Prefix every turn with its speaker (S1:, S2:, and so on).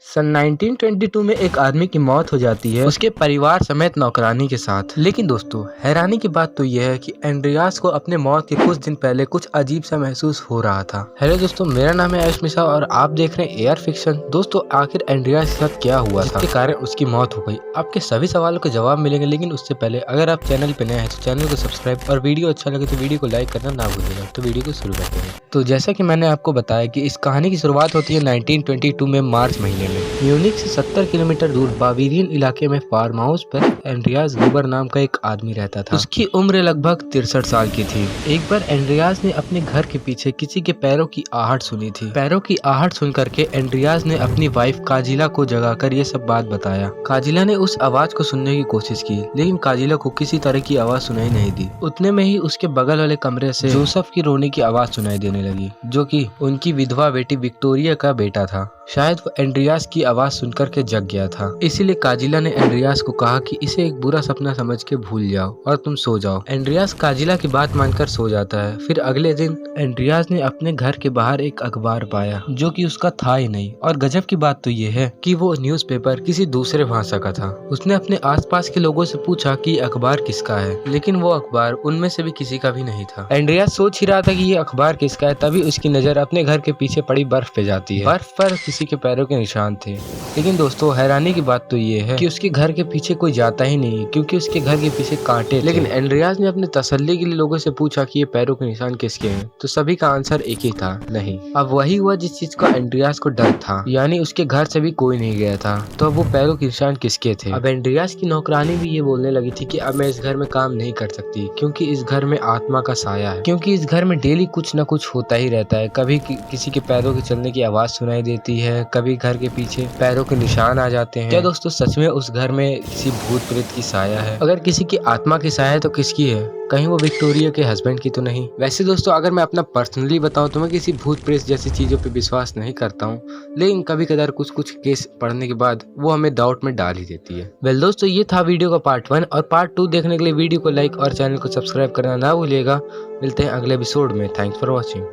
S1: सन 1922 में एक आदमी की मौत हो जाती है उसके परिवार समेत नौकरानी के साथ। लेकिन दोस्तों हैरानी की बात तो यह है कि एंड्रियास को अपने मौत के कुछ दिन पहले कुछ अजीब सा महसूस हो रहा था। हेलो दोस्तों, मेरा नाम है आयुष मिश्रा और आप देख रहे हैं एआर फिक्शन। दोस्तों आखिर एंड्रियास के साथ क्या हुआ था जिसके कारण उसकी मौत हो गई? आपके सभी सवालों के जवाब मिलेंगे, लेकिन उससे पहले अगर आप चैनल पे नए हैं तो चैनल को सब्सक्राइब और वीडियो अच्छा लगे तो वीडियो को लाइक करना ना भूलिएगा। तो वीडियो को शुरू करते हैं। तो जैसा कि मैंने आपको बताया कि इस कहानी की शुरुआत होती है 1922 में मार्च महीने में। म्यूनिख से 70 किलोमीटर दूर बावेरियन इलाके में फार्म हाउस पर एंड्रियास गुबर नाम का एक आदमी रहता था। उसकी उम्र लगभग 63 साल की थी। एक बार एंड्रियास ने अपने घर के पीछे किसी के पैरों की आहट सुनी थी। पैरों की आहट सुन करके एंड्रियास ने अपनी वाइफ काजिला को जगाकर ये सब बात बताया। काजिला ने उस आवाज को सुनने की कोशिश की, लेकिन काजिला को किसी तरह की आवाज सुनाई नहीं दी। उतने में ही उसके बगल वाले कमरे से जोसेफ की रोने की आवाज सुनाई देने लगी, जो कि उनकी विधवा बेटी विक्टोरिया का बेटा था। शायद वो एंड्रियास की आवाज सुनकर के जग गया था, इसीलिए काजिला ने एंड्रियास को कहा कि इसे एक बुरा सपना समझ के भूल जाओ और तुम सो जाओ। एंड्रियास काजिला की बात मानकर सो जाता है। फिर अगले दिन एंड्रियास ने अपने घर के बाहर एक अखबार पाया जो कि उसका था ही नहीं। और गजब की बात तो ये है कि वो न्यूज़पेपर किसी दूसरे भाषा का था। उसने अपने आसपास के लोगों से पूछा कि अखबार किसका है, लेकिन वो अखबार उनमें से भी किसी का भी नहीं था। एंड्रियास सोच ही रहा था कि ये अखबार किसका है, तभी उसकी नजर अपने घर के पीछे पड़ी बर्फ पे जाती है। बर्फ पर किसी के पैरों के निशान थे। लेकिन दोस्तों हैरानी की बात तो ये है कि उसके घर के पीछे कोई जाता ही नहीं, क्योंकि उसके घर के पीछे कांटे थे। लेकिन एंड्रियास ने अपने तसल्ली के लिए लोगों से पूछा कि ये पैरों के निशान किसके हैं, तो सभी का आंसर एक ही था, नहीं। अब वही हुआ जिस चीज का एंड्रियास को डर था, यानी उसके घर से भी कोई नहीं गया था। तो अब वो पैरों के निशान किसके थे? अब एंड्रियास की नौकरानी भी ये बोलने लगी थी कि अब मैं इस घर में काम नहीं कर सकती, क्योंकि इस घर में आत्मा का साया है। क्योंकि इस घर में डेली कुछ न कुछ होता ही रहता है। कभी किसी के पैरों के चलने की आवाज सुनाई देती है, कभी घर के पीछे पैरों के निशान आ जाते हैं। क्या दोस्तों सच में उस घर में किसी भूत प्रेत की साया है? अगर किसी की आत्मा की साया है तो किसकी है? कहीं वो विक्टोरिया के हस्बैंड की तो नहीं? वैसे दोस्तों अगर मैं अपना पर्सनली बताऊं तो मैं किसी भूत प्रेत जैसी चीजों पे विश्वास नहीं करता हूं, लेकिन कभी कदार कुछ केस पढ़ने के बाद वो हमें डाउट में डाल ही देती है। वेल दोस्तों ये था वीडियो का पार्ट 1, और पार्ट 2 देखने के लिए वीडियो को लाइक और चैनल को सब्सक्राइब करना ना भूलिएगा। मिलते हैं अगले एपिसोड में। Thanks for watching.